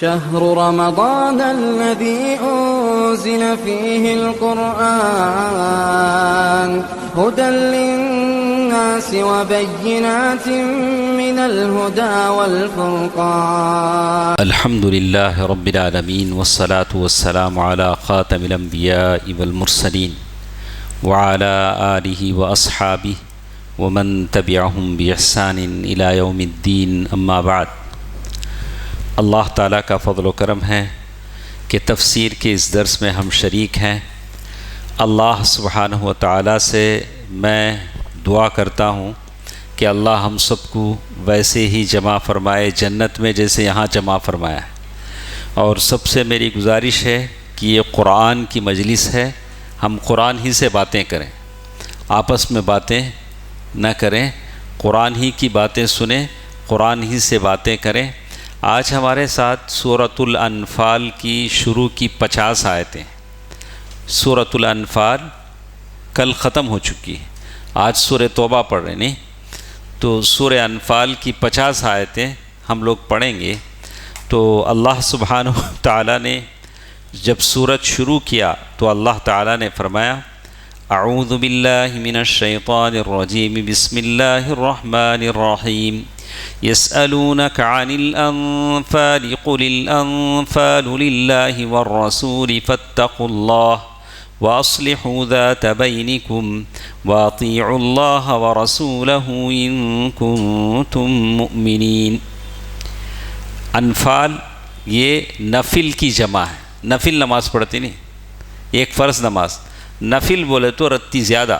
شهر رمضان الذي أنزل فيه القرآن هدى للناس وبينات من الهدى والفرقان. الحمد لله رب العالمين والصلاة والسلام على خاتم الأنبياء والمرسلين وعلى آله وأصحابه ومن تبعهم بإحسان إلى يوم الدين. أما بعد، اللہ تعالیٰ کا فضل و کرم ہے کہ تفسیر کے اس درس میں ہم شریک ہیں. اللہ سبحانہ و تعالیٰ سے میں دعا کرتا ہوں کہ اللہ ہم سب کو ویسے ہی جمع فرمائے جنت میں جیسے یہاں جمع فرمایا ہے. اور سب سے میری گزارش ہے کہ یہ قرآن کی مجلس ہے، ہم قرآن ہی سے باتیں کریں، آپس میں باتیں نہ کریں، قرآن ہی کی باتیں سنیں، قرآن ہی سے باتیں کریں. آج ہمارے ساتھ سورۃ الانفال کی شروع کی 50 آیتیں. سورۃ الانفال کل ختم ہو چکی ہے، آج سورہ توبہ پڑھ رہے نہیں، تو سورہ انفال کی 50 آیتیں ہم لوگ پڑھیں گے. تو اللہ سبحانہ و تعالیٰ نے جب سورت شروع کیا تو اللہ تعالیٰ نے فرمایا اعوذ باللہ من الشیطان الرجیم بسم اللہ الرحمن الرحیم يسألونك عن الأنفال قل الأنفال لله والرسول فاتقوا الله وأصلحوا ذات بينكم وأطيعوا الله ورسوله إن كنتم مؤمنين. انفال یہ نفل کی جمع ہے. نفل نماز پڑھتی نہیں، ایک فرض نماز. نفل بولے تو رتی زیادہ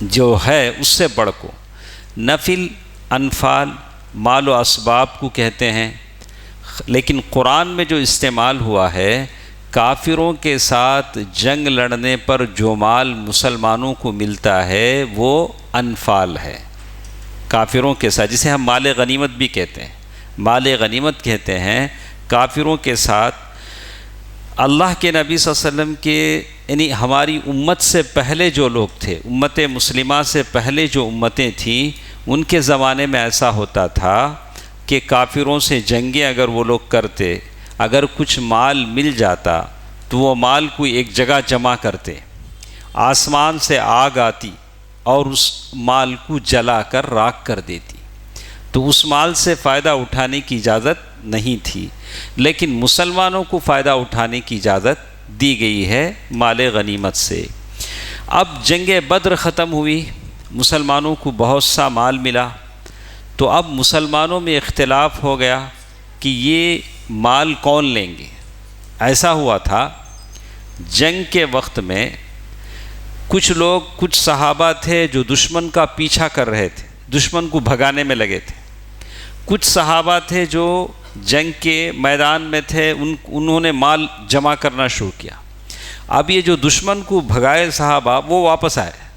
جو ہے اس سے بڑھ کو. نفل انفال مال و اسباب کو کہتے ہیں، لیکن قرآن میں جو استعمال ہوا ہے کافروں کے ساتھ جنگ لڑنے پر جو مال مسلمانوں کو ملتا ہے وہ انفال ہے. کافروں کے ساتھ جسے ہم مال غنیمت بھی کہتے ہیں، مال غنیمت کہتے ہیں. کافروں کے ساتھ اللہ کے نبی صلی اللہ علیہ وسلم کے یعنی ہماری امت سے پہلے جو لوگ تھے، امت مسلمہ سے پہلے جو امتیں تھیں، ان کے زمانے میں ایسا ہوتا تھا کہ کافروں سے جنگیں اگر وہ لوگ کرتے، اگر کچھ مال مل جاتا تو وہ مال کو ایک جگہ جمع کرتے، آسمان سے آگ آتی اور اس مال کو جلا کر راکھ کر دیتی. تو اس مال سے فائدہ اٹھانے کی اجازت نہیں تھی، لیکن مسلمانوں کو فائدہ اٹھانے کی اجازت دی گئی ہے مال غنیمت سے. اب جنگ بدر ختم ہوئی، مسلمانوں کو بہت سا مال ملا، تو اب مسلمانوں میں اختلاف ہو گیا کہ یہ مال کون لیں گے. ایسا ہوا تھا جنگ کے وقت میں کچھ لوگ، کچھ صحابہ تھے جو دشمن کا پیچھا کر رہے تھے، دشمن کو بھگانے میں لگے تھے. کچھ صحابہ تھے جو جنگ کے میدان میں تھے، انہوں نے مال جمع کرنا شروع کیا. اب یہ جو دشمن کو بھگائے صحابہ وہ واپس آئے،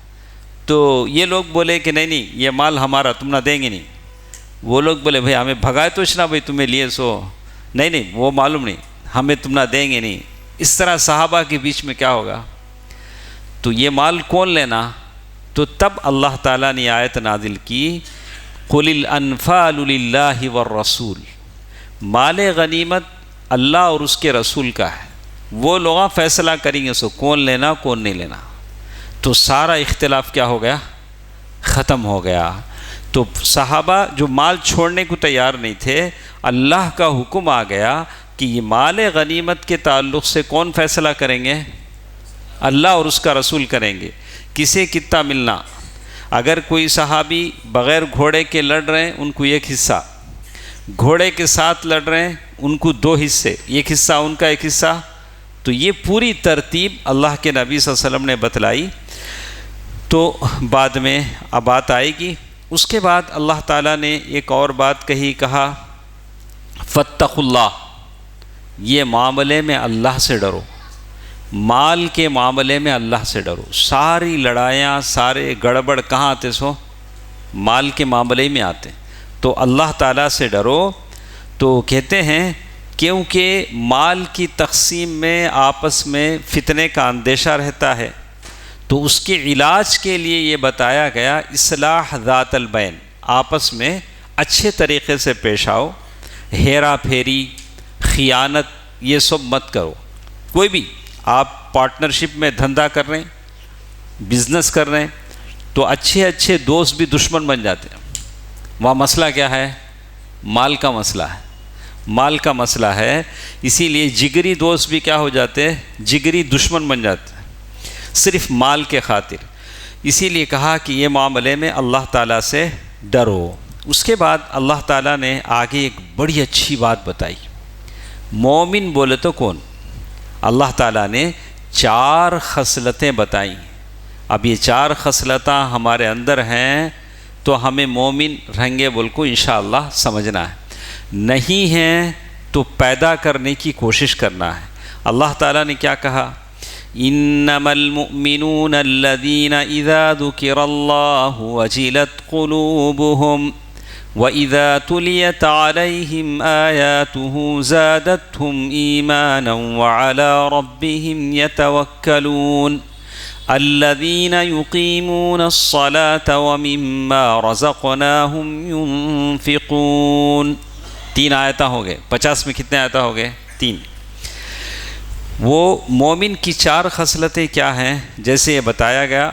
تو یہ لوگ بولے کہ نہیں یہ مال ہمارا، تم نہ دیں گے نہیں. وہ لوگ بولے بھائی ہمیں بھگائے تو اشنا بھائی تمہیں لیے سو نہیں وہ معلوم نہیں، ہمیں تم نہ دیں گے نہیں. اس طرح صحابہ کے بیچ میں کیا ہوگا، تو یہ مال کون لینا. تو تب اللہ تعالیٰ نے آیت نازل کی قل الانفال للہ والرسول. مال غنیمت اللہ اور اس کے رسول کا ہے، وہ لوگ فیصلہ کریں گے سو کون لینا کون نہیں لینا. تو سارا اختلاف کیا ہو گیا، ختم ہو گیا. تو صحابہ جو مال چھوڑنے کو تیار نہیں تھے، اللہ کا حکم آ گیا کہ یہ مال غنیمت کے تعلق سے کون فیصلہ کریں گے، اللہ اور اس کا رسول کریں گے. کسے کتنا ملنا، اگر کوئی صحابی بغیر گھوڑے کے لڑ رہے ہیں ان کو ایک حصہ، گھوڑے کے ساتھ لڑ رہے ہیں ان کو 2 حصے، ایک حصہ ان کا ایک حصہ. تو یہ پوری ترتیب اللہ کے نبی صلی اللہ علیہ وسلم نے بتلائی. تو بعد میں اب بات آئے گی. اس کے بعد اللہ تعالیٰ نے ایک اور بات کہا فاتقوا اللہ. یہ معاملے میں اللہ سے ڈرو، مال کے معاملے میں اللہ سے ڈرو. ساری لڑائیاں، سارے گڑبڑ کہاں آتے سو، مال کے معاملے میں آتے. تو اللہ تعالیٰ سے ڈرو. تو کہتے ہیں کیونکہ مال کی تقسیم میں آپس میں فتنے کا اندیشہ رہتا ہے، تو اس کے علاج کے لیے یہ بتایا گیا اصلاح ذات البین، آپس میں اچھے طریقے سے پیش آؤ. ہیرا پھیری خیانت، یہ سب مت کرو. کوئی بھی آپ پارٹنرشپ میں دھندا کر رہے ہیں، بزنس کر رہے ہیں، تو اچھے اچھے دوست بھی دشمن بن جاتے ہیں. وہاں مسئلہ کیا ہے؟ مال کا مسئلہ ہے، مال کا مسئلہ ہے. اسی لیے جگری دوست بھی کیا ہو جاتے ہیں؟ جگری دشمن بن جاتے ہیں، صرف مال کے خاطر. اسی لیے کہا کہ یہ معاملے میں اللہ تعالیٰ سے ڈرو. اس کے بعد اللہ تعالیٰ نے آگے ایک بڑی اچھی بات بتائی. مومن بولے تو کون؟ اللہ تعالیٰ نے 4 خصلتیں بتائیں. اب یہ 4 خصلتیں ہمارے اندر ہیں تو ہمیں مومن رہیں گے بول کو انشاءاللہ سمجھنا ہے. نہیں ہیں تو پیدا کرنے کی کوشش کرنا ہے. اللہ تعالیٰ نے کیا کہا؟ انما المؤمنون الذين اذا ذكر الله وجلت قلوبهم واذا تليت عليهم آياته زادتهم ايمانا وعلى ربهم يتوكلون الذين يقيمون الصلاة ومما رزقناهم ينفقون. 3 آیتیں ہو گئے. 50 میں کتنے آیتیں ہو گئے؟ 3. وہ مومن کی 4 خصلتیں کیا ہیں؟ جیسے یہ بتایا گیا،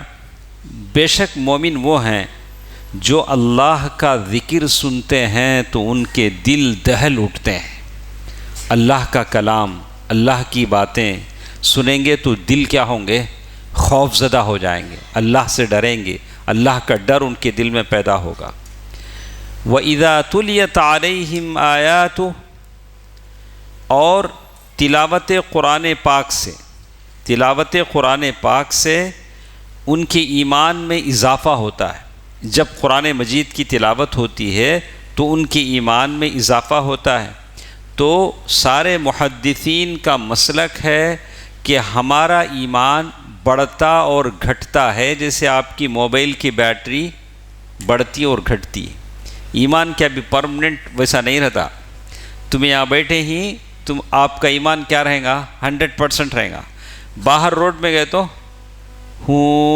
بے شک مومن وہ ہیں جو اللہ کا ذکر سنتے ہیں تو ان کے دل دہل اٹھتے ہیں. اللہ کا کلام، اللہ کی باتیں سنیں گے تو دل کیا ہوں گے؟ خوف زدہ ہو جائیں گے، اللہ سے ڈریں گے، اللہ کا ڈر ان کے دل میں پیدا ہوگا. وَإِذَا تُلِيَتْ عَلَيْهِمْ آيَاتُهُ، اور تلاوت قرآن پاک سے، تلاوت قرآن پاک سے ان کے ایمان میں اضافہ ہوتا ہے. جب قرآن مجید کی تلاوت ہوتی ہے تو ان کے ایمان میں اضافہ ہوتا ہے. تو سارے محدثین کا مسلک ہے کہ ہمارا ایمان بڑھتا اور گھٹتا ہے، جیسے آپ کی موبائل کی بیٹری بڑھتی اور گھٹتی. ایمان کیا بھی پرمننٹ ویسا نہیں رہتا. تم یہاں بیٹھے ہی آپ کا ایمان کیا رہے گا؟ 100% رہے گا. باہر روڈ میں گئے تو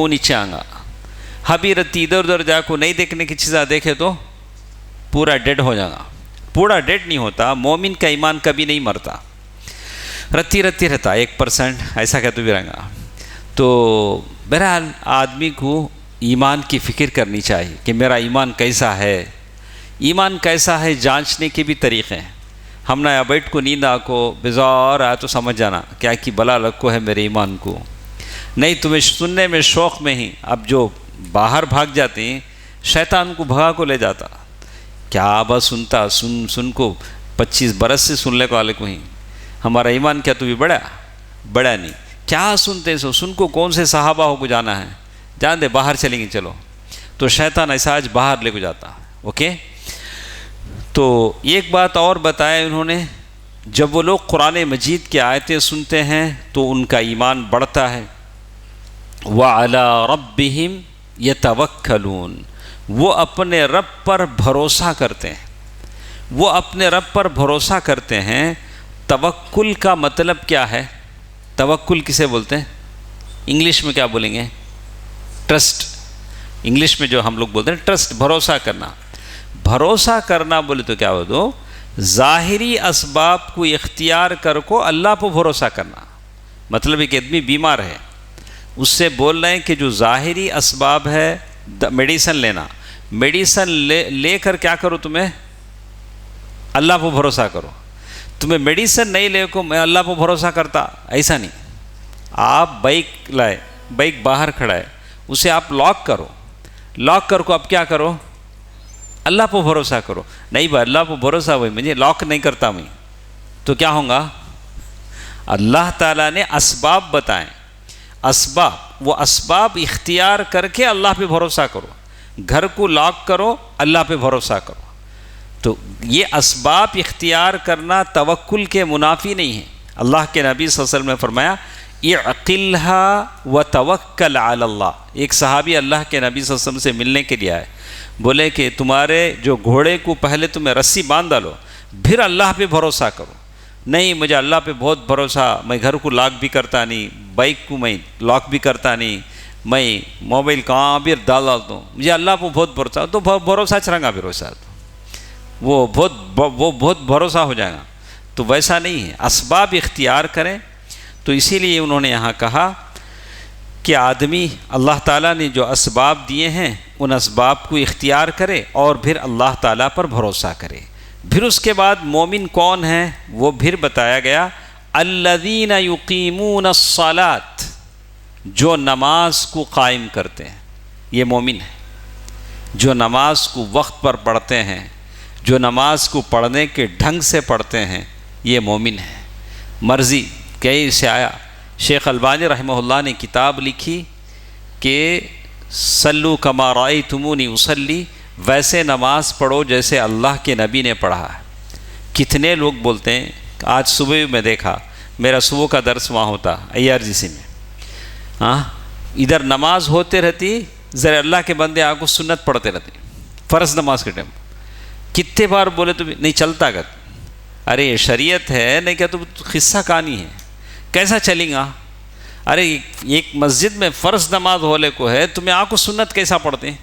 نیچے آگا. ہبی رتی ادھر ادھر جا کو نہیں دیکھنے کی چیزیں دیکھے تو پورا ڈیڈ ہو جائے گا. پورا ڈیڈ نہیں ہوتا. مومن کا ایمان کبھی نہیں مرتا، رتی رتی رہتا 1%، ایسا کہ تو بھی رہے گا. تو بہرحال آدمی کو ایمان کی فکر کرنی چاہیے کہ میرا ایمان کیسا ہے. ایمان کیسا ہے جانچنے کے بھی طریقے ہیں. ہم نہ بیٹھ کو نیند آکو بیزار آیا تو سمجھ جانا کیا کی بلا لگ کو ہے میرے ایمان کو. نہیں تمہیں سننے میں شوق میں ہی اب جو باہر بھاگ جاتے ہیں، شیطان کو بھگا کو لے جاتا. کیا بس سنتا سن کو 25 برس سے سننے کو والے کو ہی ہمارا ایمان کیا تو بھی بڑا نہیں. کیا سنتے سن کو کون سے صحابہ ہو کو جانا ہے، جان دے باہر چلیں گے چلو. تو شیطان ایسا آج باہر لے کو جاتا. اوکے. تو ایک بات اور بتایا انہوں نے، جب وہ لوگ قرآن مجید کی آیتیں سنتے ہیں تو ان کا ایمان بڑھتا ہے. وَعَلَىٰ رَبِّهِمْ يَتَوَكَّلُونَ، وہ اپنے رب پر بھروسہ کرتے ہیں. وہ اپنے رب پر بھروسہ کرتے ہیں. توکل کا مطلب کیا ہے؟ توکل کسے بولتے ہیں؟ انگلش میں کیا بولیں گے؟ ٹرسٹ. انگلش میں جو ہم لوگ بولتے ہیں ٹرسٹ، بھروسہ کرنا. بھروسہ کرنا بولے تو کیا ہو دو؟ ظاہری اسباب کو اختیار کر کو اللہ پر بھروسہ کرنا. مطلب ایک آدمی بیمار ہے، اس سے بول رہے ہیں کہ جو ظاہری اسباب ہے میڈیسن لینا، میڈیسن لے کر کیا کرو؟ تمہیں اللہ پر بھروسہ کرو. تمہیں میڈیسن نہیں لے کو میں اللہ پر بھروسہ کرتا، ایسا نہیں. آپ بائک لائے، بائک باہر کھڑا ہے، اسے آپ لاک کرو. لاک کر کو اب کیا کرو؟ اللہ پر بھروسہ کرو. نہیں بھائی اللہ پر بھروسہ ہوئی مجھے لاک نہیں کرتا میں، تو کیا ہوں گا؟ اللہ تعالیٰ نے اسباب بتائیں. اسباب، وہ اسباب اختیار کر کے اللہ پہ بھروسہ کرو. گھر کو لاک کرو، اللہ پہ بھروسہ کرو. تو یہ اسباب اختیار کرنا توکل کے منافی نہیں ہے. اللہ کے نبی صلی اللہ علیہ وسلم نے فرمایا اعقلها وتوکل علی اللہ. ایک صحابی اللہ کے نبی صلی اللہ علیہ وسلم سے ملنے کے لیے آئے، بولے کہ تمہارے جو گھوڑے کو پہلے تمہیں رسی باندھ ڈالو پھر اللہ پہ بھروسہ کرو. نہیں مجھے اللہ پہ بہت بھروسہ، میں گھر کو لاک بھی کرتا نہیں، بائک کو میں لاک بھی کرتا نہیں، میں موبائل کہاں بھی ڈالتا ہوں، مجھے اللہ پہ بہت بھروسہ. تو بھروسہ چرنگا بھروسہ، وہ بہت بھروسہ ہو جائے گا. تو ویسا نہیں ہے، اسباب اختیار کریں۔ تو اسی لیے انہوں نے یہاں کہا کہ آدمی اللہ تعالیٰ نے جو اسباب دیے ہیں ان اسباب کو اختیار کرے اور پھر اللہ تعالیٰ پر بھروسہ کرے۔ پھر اس کے بعد مومن کون ہیں وہ پھر بتایا گیا، الذین یقیمون الصلاۃ، جو نماز کو قائم کرتے ہیں، یہ مومن ہے۔ جو نماز کو وقت پر پڑھتے ہیں، جو نماز کو پڑھنے کے ڈھنگ سے پڑھتے ہیں، یہ مومن ہے۔ مرضی کہیں سے آیا، شیخ البانی رحمہ اللہ نے کتاب لکھی کہ صلو کما رأیتمونی اصلی، ویسے نماز پڑھو جیسے اللہ کے نبی نے پڑھا ہے۔ کتنے لوگ بولتے ہیں، آج صبح میں دیکھا، میرا صبح کا درس وہاں ہوتا IRGC میں، ادھر نماز ہوتے رہتی، ذرا اللہ کے بندے آپ کو سنت پڑھتے رہتے فرض نماز کے ٹائم، کتنے بار بولے تو نہیں چلتا گا۔ ارے یہ شریعت ہے نہیں کیا، تو قصہ کہانی ہے، کیسا چلیں گا؟ ارے ایک مسجد میں فرض نماز ہولے کو ہے، تمہیں آپ کو سنت کیسا پڑھتے ہیں؟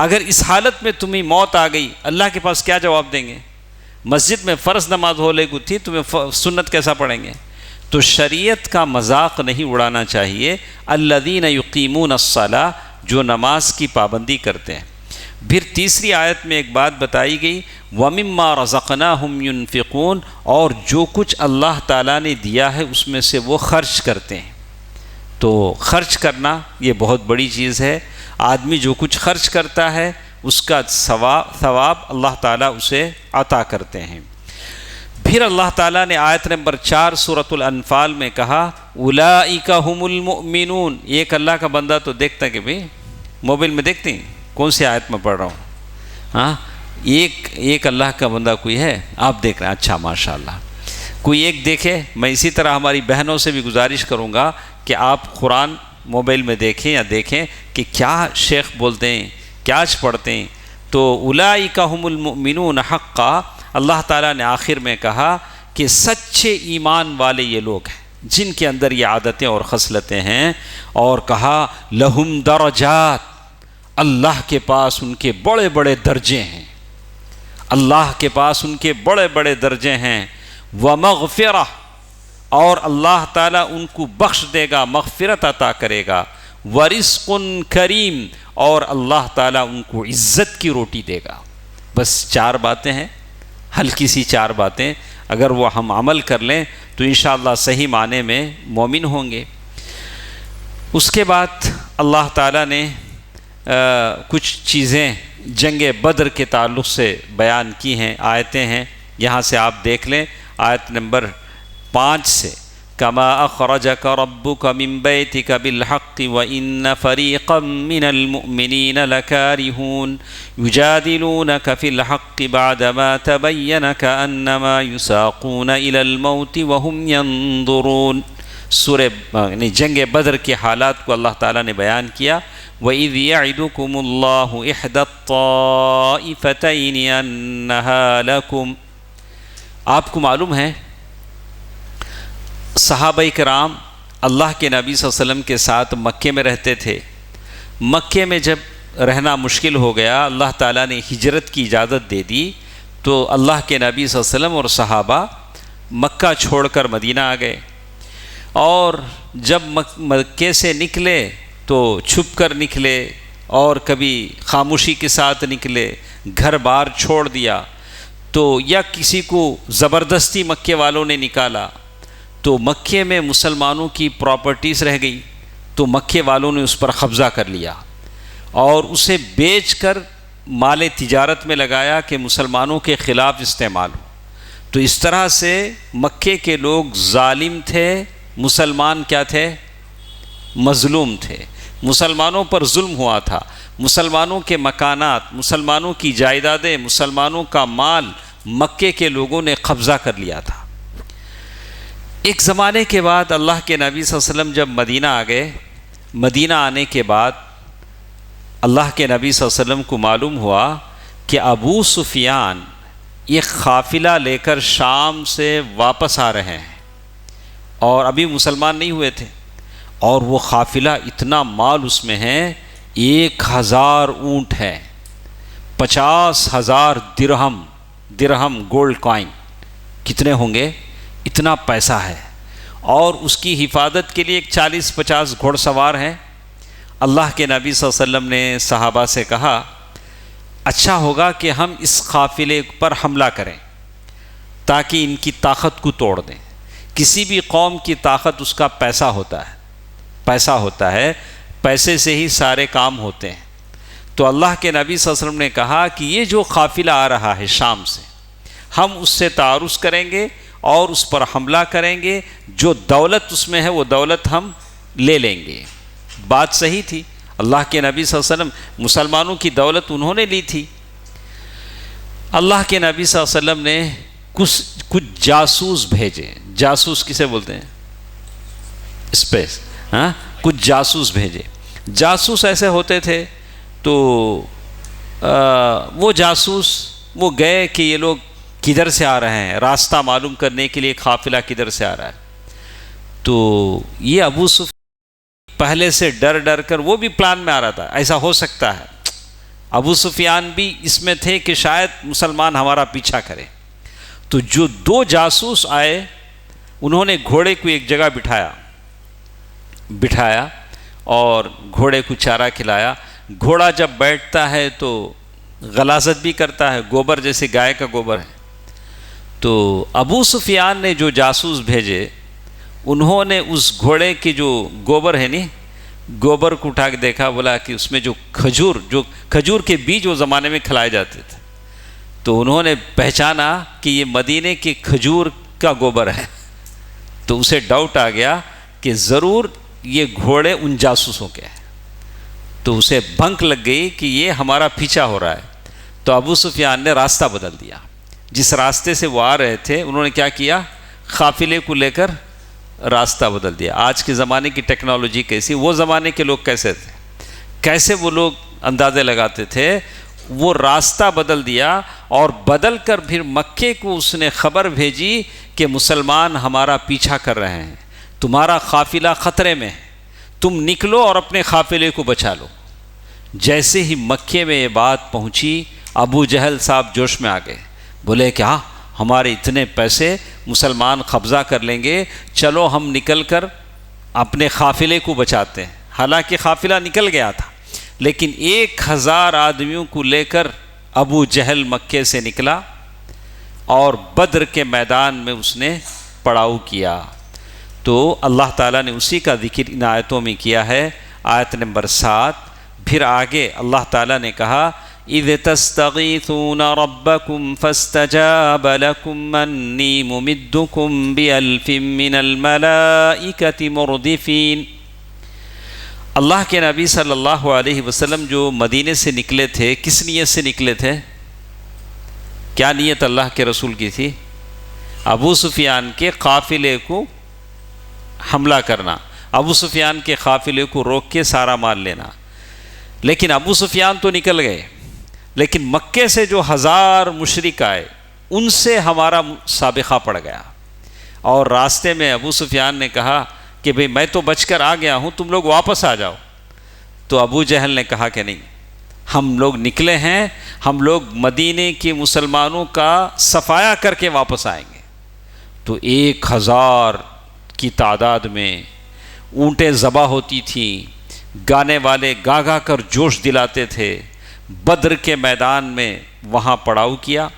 اگر اس حالت میں تمہیں موت آ گئی، اللہ کے پاس کیا جواب دیں گے؟ مسجد میں فرض نماز ہولے کو تھی، تمہیں سنت کیسا پڑھیں گے؟ تو شریعت کا مذاق نہیں اڑانا چاہیے۔ الذین یقیمون الصلاۃ، جو نماز کی پابندی کرتے ہیں۔ پھر تیسری آیت میں ایک بات بتائی گئی، وَمِمَّا رَزَقْنَاهُمْ يُنْفِقُونَ، اور جو کچھ اللہ تعالیٰ نے دیا ہے اس میں سے وہ خرچ کرتے ہیں۔ تو خرچ کرنا یہ بہت بڑی چیز ہے۔ آدمی جو کچھ خرچ کرتا ہے اس کا ثواب اللہ تعالیٰ اسے عطا کرتے ہیں۔ پھر اللہ تعالیٰ نے آیت نمبر 4 سورۃ الانفال میں کہا، اولئک هم المؤمنون۔ ایک اللہ کا بندہ تو دیکھتا ہے کہ بھئی موبائل میں دیکھتے ہیں کون سی آیت میں پڑھ رہا ہوں، ایک اللہ کا بندہ کوئی ہے، آپ دیکھ رہے ہیں، اچھا ماشاءاللہ، کوئی ایک دیکھے۔ میں اسی طرح ہماری بہنوں سے بھی گزارش کروں گا کہ آپ قرآن موبائل میں دیکھیں یا دیکھیں کہ کیا شیخ بولتے ہیں، کیا پڑھتے ہیں۔ تو اولئک هم المؤمنون حقا، اللہ تعالیٰ نے آخر میں کہا کہ سچے ایمان والے یہ لوگ ہیں جن کے اندر یہ عادتیں اور خصلتیں ہیں، اور کہا لہم درجات، اللہ کے پاس ان کے بڑے بڑے درجے ہیں، اللہ کے پاس ان کے بڑے بڑے درجے ہیں، ومغفرہ، اور اللہ تعالیٰ ان کو بخش دے گا، مغفرت عطا کرے گا، ورزق کریم، اور اللہ تعالیٰ ان کو عزت کی روٹی دے گا۔ بس 4 باتیں ہیں، ہلکی سی 4 باتیں، اگر وہ ہم عمل کر لیں تو انشاءاللہ صحیح معنی میں مومن ہوں گے۔ اس کے بعد اللہ تعالیٰ نے کچھ چیزیں جنگ بدر کے تعلق سے بیان کی ہیں، آیتیں ہیں، یہاں سے آپ دیکھ لیں آیت نمبر 5 سے، کما اخرجک ربک من بیتک بالحق وان فریقا من المؤمنین لکارہون یجادلونک فی الحق بعدما تبین کأنما یساقون الی الموت وهم ینظرون۔ سورہ جنگ بدر کے حالات کو اللہ تعالیٰ نے بیان کیا، وَإِذْ يَعِدُكُمُ اللَّهُ إِحْدَى الطَّائِفَتَيْنِ أَنَّهَا لَكُمْ۔ آپ کو معلوم ہے صحابہ کرام اللہ کے نبی صلی اللہ علیہ وسلم کے ساتھ مکے میں رہتے تھے۔ مکے میں جب رہنا مشکل ہو گیا، اللہ تعالیٰ نے ہجرت کی اجازت دے دی، تو اللہ کے نبی صلی اللہ علیہ وسلم اور صحابہ مکہ چھوڑ کر مدینہ آ گئے، اور جب مکے سے نکلے تو چھپ کر نکلے، اور کبھی خاموشی کے ساتھ نکلے، گھر بار چھوڑ دیا، تو یا کسی کو زبردستی مکے والوں نے نکالا، تو مکے میں مسلمانوں کی پراپرٹیز رہ گئی، تو مکے والوں نے اس پر قبضہ کر لیا اور اسے بیچ کر مال تجارت میں لگایا کہ مسلمانوں کے خلاف استعمال ہو۔ تو اس طرح سے مکے کے لوگ ظالم تھے، مسلمان کیا تھے؟ مظلوم تھے، مسلمانوں پر ظلم ہوا تھا، مسلمانوں کے مکانات، مسلمانوں کی جائیدادیں، مسلمانوں کا مال مکے کے لوگوں نے قبضہ کر لیا تھا۔ ایک زمانے کے بعد اللہ کے نبی صلی اللہ علیہ وسلم جب مدینہ آ گئے، مدینہ آنے کے بعد اللہ کے نبی صلی اللہ علیہ وسلم کو معلوم ہوا کہ ابو سفیان ایک قافلہ لے کر شام سے واپس آ رہے ہیں، اور ابھی مسلمان نہیں ہوئے تھے، اور وہ قافلہ اتنا مال اس میں ہے، 1000 اونٹ ہے، 50,000 درہم گولڈ کوائن، کتنے ہوں گے؟ اتنا پیسہ ہے، اور اس کی حفاظت کے لیے ایک 40-50 گھوڑ سوار ہیں۔ اللہ کے نبی صلی اللہ علیہ وسلم نے صحابہ سے کہا اچھا ہوگا کہ ہم اس قافلے پر حملہ کریں تاکہ ان کی طاقت کو توڑ دیں۔ کسی بھی قوم کی طاقت اس کا پیسہ ہوتا ہے، پیسے سے ہی سارے کام ہوتے ہیں۔ تو اللہ کے نبی صلی اللہ علیہ وسلم نے کہا کہ یہ جو قافلہ آ رہا ہے شام سے، ہم اس سے تعارض کریں گے اور اس پر حملہ کریں گے، جو دولت اس میں ہے وہ دولت ہم لے لیں گے۔ بات صحیح تھی، اللہ کے نبی صلی اللہ علیہ وسلم مسلمانوں کی دولت انہوں نے لی تھی۔ اللہ کے نبی صلی اللہ علیہ وسلم نے کچھ جاسوس بھیجے۔ جاسوس کسے بولتے ہیں؟ اسپیس، کچھ جاسوس بھیجے۔ جاسوس ایسے ہوتے تھے تو وہ جاسوس وہ گئے کہ یہ لوگ کدھر سے آ رہے ہیں، راستہ معلوم کرنے کے لیے قافلہ کدھر سے آ رہا ہے۔ تو یہ ابو سفیان پہلے سے ڈر کر وہ بھی پلان میں آ رہا تھا، ایسا ہو سکتا ہے ابو سفیان بھی اس میں تھے کہ شاید مسلمان ہمارا پیچھا کرے۔ تو جو 2 جاسوس آئے انہوں نے گھوڑے کو ایک جگہ بٹھایا اور گھوڑے کو چارہ کھلایا۔ گھوڑا جب بیٹھتا ہے تو غلاظت بھی کرتا ہے، گوبر جیسے گائے کا گوبر ہے۔ تو ابو سفیان نے جو جاسوس بھیجے انہوں نے اس گھوڑے کے جو گوبر ہے گوبر کو اٹھا کے دیکھا، بولا کہ اس میں جو کھجور کے بیج وہ زمانے میں کھلائے جاتے تھے، تو انہوں نے پہچانا کہ یہ مدینے کے کھجور کا گوبر ہے۔ تو اسے ڈاؤٹ آ گیا کہ ضرور یہ گھوڑے ان جاسوسوں کے ہیں، تو اسے بھنک لگ گئی کہ یہ ہمارا پیچھا ہو رہا ہے۔ تو ابو سفیان نے راستہ بدل دیا، جس راستے سے وہ آ رہے تھے انہوں نے کیا کیا، قافلے کو لے کر راستہ بدل دیا۔ آج کے زمانے کی ٹیکنالوجی کیسی، وہ زمانے کے لوگ کیسے تھے، کیسے وہ لوگ اندازے لگاتے تھے، وہ راستہ بدل دیا اور بدل کر پھر مکے کو اس نے خبر بھیجی کہ مسلمان ہمارا پیچھا کر رہے ہیں، تمہارا قافلہ خطرے میں ہے، تم نکلو اور اپنے قافلے کو بچا لو۔ جیسے ہی مکے میں یہ بات پہنچی ابو جہل صاحب جوش میں آ گئے، بولے کیا ہمارے اتنے پیسے مسلمان قبضہ کر لیں گے، چلو ہم نکل کر اپنے قافلے کو بچاتے ہیں۔ حالانکہ قافلہ نکل گیا تھا، لیکن 1000 آدمیوں کو لے کر ابو جہل مکے سے نکلا اور بدر کے میدان میں اس نے پڑاؤ کیا۔ تو اللہ تعالیٰ نے اسی کا ذکر ان آیتوں میں کیا ہے۔ آیت نمبر 7 پھر آگے اللہ تعالیٰ نے کہا اِذْ تَسْتَغِيثُونَ رَبَّكُمْ فَاسْتَجَابَ لَكُمْ أَنِّي مُمِدُّكُمْ بِأَلْفٍ مِّنَ الْمَلَائِكَةِ مُرْدِفِينَ۔ اللہ کے نبی صلی اللہ علیہ وسلم جو مدینے سے نکلے تھے، کس نیت سے نکلے تھے؟ کیا نیت اللہ کے رسول کی تھی؟ ابو سفیان کے قافلے کو حملہ کرنا، ابو سفیان کے قافلے کو روک کے سارا مال لینا۔ لیکن ابو سفیان تو نکل گئے، لیکن مکے سے جو 1000 مشرک آئے ان سے ہمارا سابقہ پڑ گیا، اور راستے میں ابو سفیان نے کہا کہ بھئی میں تو بچ کر آ گیا ہوں، تم لوگ واپس آ جاؤ۔ تو ابو جہل نے کہا کہ نہیں، ہم لوگ نکلے ہیں، ہم لوگ مدینے کے مسلمانوں کا صفایا کر کے واپس آئیں گے۔ تو 1000 کی تعداد میں اونٹیں ذبح ہوتی تھیں، گانے والے گا گا کر جوش دلاتے تھے۔ بدر کے میدان میں وہاں پڑاؤ کیا۔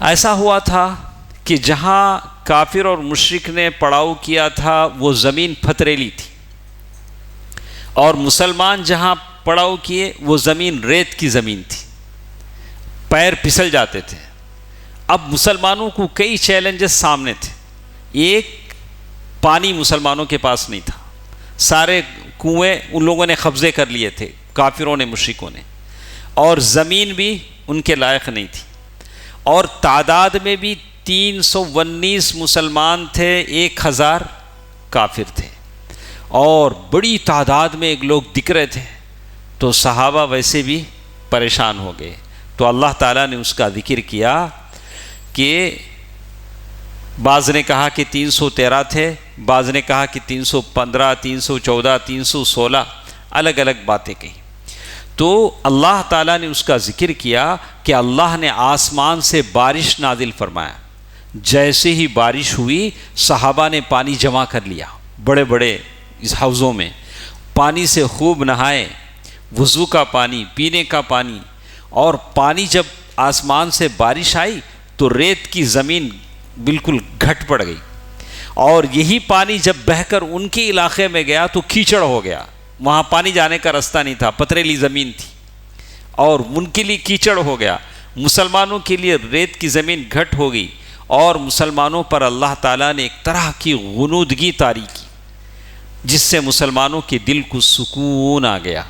ایسا ہوا تھا کہ جہاں کافر اور مشرک نے پڑاؤ کیا تھا وہ زمین پتریلی تھی، اور مسلمان جہاں پڑاؤ کیے وہ زمین ریت کی زمین تھی، پیر پھسل جاتے تھے۔ اب مسلمانوں کو کئی چیلنجز سامنے تھے۔ ایک، پانی مسلمانوں کے پاس نہیں تھا، سارے کنویں ان لوگوں نے قبضے کر لیے تھے، کافروں نے، مشرکوں نے، اور زمین بھی ان کے لائق نہیں تھی، اور تعداد میں بھی 319 مسلمان تھے، 1000 کافر تھے، اور بڑی تعداد میں ایک لوگ دکھ رہے تھے۔ تو صحابہ ویسے بھی پریشان ہو گئے۔ تو اللہ تعالیٰ نے اس کا ذکر کیا کہ بعض نے کہا کہ 313 تھے، بعض نے کہا کہ 315، 314، 316، الگ الگ باتیں کہیں۔ تو اللہ تعالیٰ نے اس کا ذکر کیا کہ اللہ نے آسمان سے بارش نازل فرمایا، جیسے ہی بارش ہوئی صحابہ نے پانی جمع کر لیا بڑے بڑے اس حوضوں میں، پانی سے خوب نہائے، وضو کا پانی، پینے کا پانی. اور پانی جب آسمان سے بارش آئی تو ریت کی زمین بالکل گھٹ پڑ گئی، اور یہی پانی جب بہہ کر ان کے علاقے میں گیا تو کیچڑ ہو گیا. وہاں پانی جانے کا راستہ نہیں تھا، پتریلی زمین تھی اور ان کے لیے کیچڑ ہو گیا. مسلمانوں کے لیے ریت کی زمین گھٹ ہو گئی، اور مسلمانوں پر اللہ تعالیٰ نے ایک طرح کی غنودگی طاری کی جس سے مسلمانوں کے دل کو سکون آ گیا.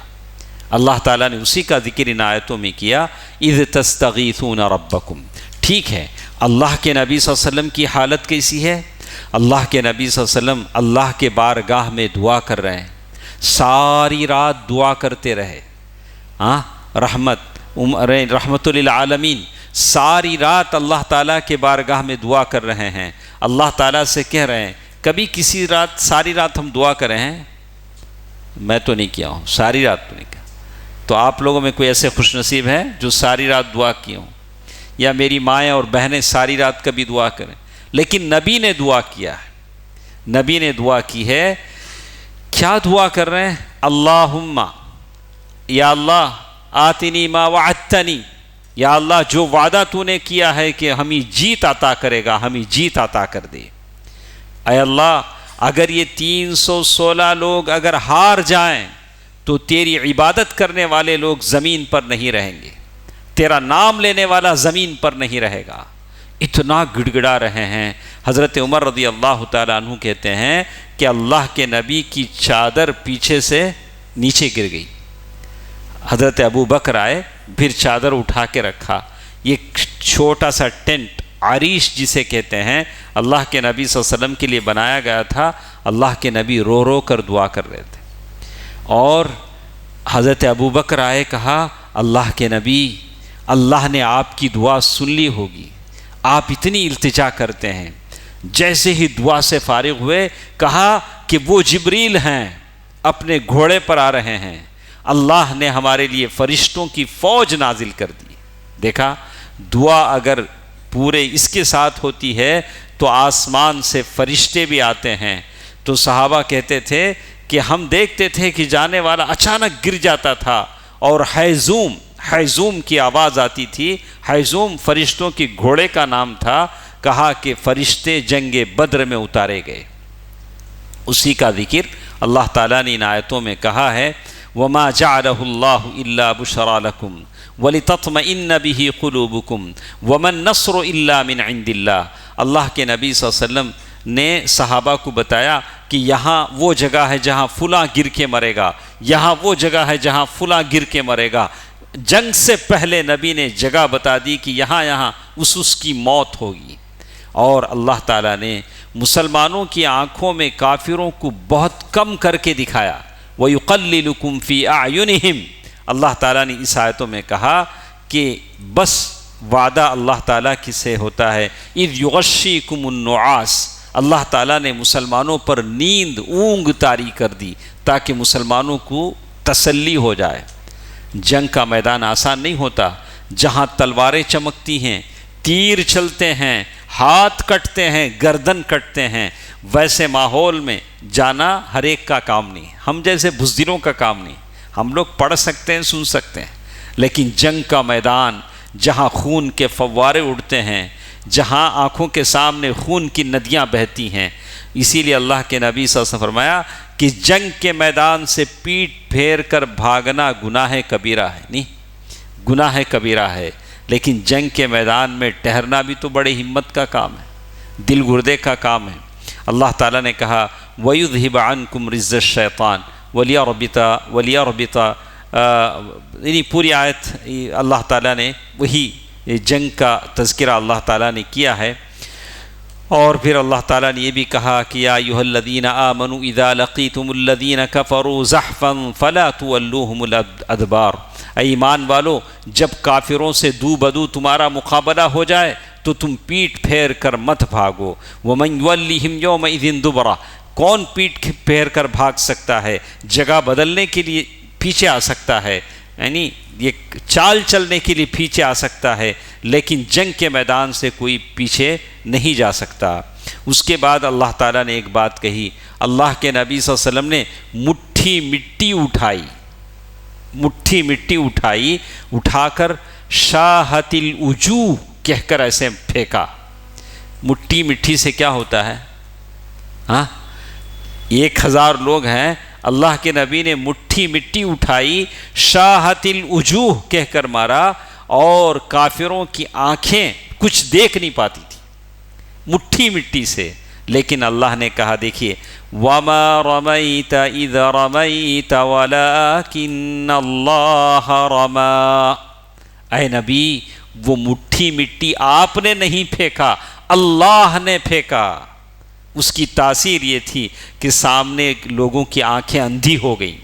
اللہ تعالیٰ نے اسی کا ذکر ان آیتوں میں کیا، اذ تستغیثون ربکم. ٹھیک ہے، اللہ کے نبی صلی اللہ علیہ وسلم کی حالت کیسی ہے؟ اللہ کے نبی صلی اللہ علیہ وسلم اللہ کے بارگاہ میں دعا کر رہے ہیں، ساری رات دعا کرتے رہے. رحمت للعالمین، ساری رات اللہ تعالیٰ کے بارگاہ میں دعا کر رہے ہیں. اللہ تعالیٰ سے کہہ رہے ہیں، کبھی کسی رات ساری رات ہم دعا کرے ہیں؟ میں تو نہیں کیا ہوں، ساری رات تو نہیں کیا. تو آپ لوگوں میں کوئی ایسے خوش نصیب ہیں جو ساری رات دعا کی ہوں؟ یا میری مائیں اور بہنیں ساری رات کبھی دعا کریں؟ لیکن نبی نے دعا کیا ہے، نبی نے دعا کی ہے. کیا دعا کر رہے ہیں؟ اللہم، یا اللہ آتنی ما وعدتنی، یا اللہ جو وعدہ تو نے کیا ہے کہ ہمیں جیت عطا کرے گا، ہمیں جیت عطا کر دے. اے اللہ اگر یہ 316 لوگ اگر ہار جائیں تو تیری عبادت کرنے والے لوگ زمین پر نہیں رہیں گے، تیرا نام لینے والا زمین پر نہیں رہے گا. اتنا گڑ گڑا رہے ہیں. حضرت عمر رضی اللہ تعالیٰ عنہ کہتے ہیں کہ اللہ کے نبی کی چادر پیچھے سے نیچے گر گئی. حضرت ابو بکر آئے، پھر چادر اٹھا کے رکھا. یہ چھوٹا سا ٹینٹ عریش جسے کہتے ہیں، اللہ کے نبی صلی اللہ علیہ وسلم کے لیے بنایا گیا تھا. اللہ کے نبی رو رو کر دعا کر رہے تھے. اور حضرت ابو بکر آئے، کہا اللہ کے نبی، اللہ نے آپ کی دعا سن لی ہوگی، آپ اتنی التجا کرتے ہیں. جیسے ہی دعا سے فارغ ہوئے کہا کہ وہ جبریل ہیں، اپنے گھوڑے پر آ رہے ہیں، اللہ نے ہمارے لیے فرشتوں کی فوج نازل کر دی. دیکھا، دعا اگر پورے اس کے ساتھ ہوتی ہے تو آسمان سے فرشتے بھی آتے ہیں. تو صحابہ کہتے تھے کہ ہم دیکھتے تھے کہ جانے والا اچانک گر جاتا تھا اور حیزوم کی آواز آتی تھی. حیزوم فرشتوں کی گھوڑے کا نام تھا. کہا کہ فرشتے جنگ بدر میں اتارے گئے. اسی کا ذکر اللہ تعالیٰ نے ان آیتوں میں کہا ہے، وَمَا جَعَلَهُ اللَّهُ إِلَّا بُشْرَى لَكُمْ وَلِتَطْمَئِنَّ بِهِ قُلُوبُكُمْ وَمَا النَّصْرُ إِلَّا مِنْ عِنْدِ اللَّهِ. اللہ کے نبی صلی اللہ علیہ وسلم نے صحابہ کو بتایا کہ یہاں وہ جگہ ہے جہاں فلاں گر کے مرے گا، یہاں وہ جگہ ہے جہاں فلاں گر کے مرے گا. جنگ سے پہلے نبی نے جگہ بتا دی کہ یہاں اس کی موت ہوگی. اور اللہ تعالیٰ نے مسلمانوں کی آنکھوں میں کافروں کو بہت کم کر کے دکھایا. وَيُقَلِّلُكُمْ فِي أَعْيُنِهِمْ. اللہ تعالیٰ نے اس آیتوں میں کہا کہ بس وعدہ اللہ تعالیٰ کی سے ہوتا ہے. اِذْ يُغَشِّيكُمُ النُّعَاسِ. اللہ تعالیٰ نے مسلمانوں پر نیند اونگ طاری کر دی تاکہ مسلمانوں کو تسلی ہو جائے. جنگ کا میدان آسان نہیں ہوتا. جہاں تلواریں چمکتی ہیں، تیر چلتے ہیں، ہاتھ کٹتے ہیں، گردن کٹتے ہیں، ویسے ماحول میں جانا ہر ایک کا کام نہیں. ہم جیسے بزدلوں کا کام نہیں. ہم لوگ پڑھ سکتے ہیں، سن سکتے ہیں، لیکن جنگ کا میدان جہاں خون کے فوارے اڑتے ہیں، جہاں آنکھوں کے سامنے خون کی ندیاں بہتی ہیں، اسی لیے اللہ کے نبی صلی اللہ علیہ وسلم فرمایا کہ جنگ کے میدان سے پیٹ پھیر کر بھاگنا گناہ کبیرہ ہے. نہیں، گناہ کبیرہ ہے، لیکن جنگ کے میدان میں ٹہرنا بھی تو بڑے ہمت کا کام ہے، دل گردے کا کام ہے. اللہ تعالیٰ نے کہا وَيُذْهِبَ عَنْكُمْ رِجْزَ الشَّيْطَانِ وَلِيَرْبِطَ یعنی پوری آیت اللہ تعالیٰ نے وہی جنگ کا تذکرہ اللہ تعالیٰ نے کیا ہے. اور پھر اللہ تعالیٰ نے یہ بھی کہا کہ یا ایھا الذین آمنوا اذا لقیتم الذین کفروا زحفا فلا تولوہم الادبار. اے ایمان والو، جب کافروں سے دو بدو تمہارا مقابلہ ہو جائے تو تم پیٹ پھیر کر مت بھاگو. ومن یولیہم یومئذ دبرہ. کون پیٹ پھیر کر بھاگ سکتا ہے؟ جگہ بدلنے کے لیے پیچھے آ سکتا ہے، یعنی یہ چال چلنے کے لیے پیچھے آ سکتا ہے، لیکن جنگ کے میدان سے کوئی پیچھے نہیں جا سکتا۔ اس کے بعد اللہ تعالیٰ نے ایک بات کہی، اللہ کے نبی صلی اللہ علیہ وسلم نے مٹھی مٹی اٹھائی، اٹھا کر شاہت الوجوہ کہہ کر ایسے پھینکا۔ مٹھی سے کیا ہوتا ہے؟ 1000 لوگ ہیں، اللہ کے نبی نے مٹھی اٹھائی، شاہت الوجوہ کہہ کر مارا، اور کافروں کی آنکھیں کچھ دیکھ نہیں پاتی تھی مٹی سے۔ لیکن اللہ نے کہا، دیکھیے، وَمَا رَمَيْتَ إِذْ رَمَيْتَ وَلَكِنَّ اللَّهَ رَمَى۔ اے نبی، وہ مٹھی آپ نے نہیں پھینکا، اللہ نے پھینکا۔ اس کی تاثیر یہ تھی کہ سامنے لوگوں کی آنکھیں اندھی ہو گئیں۔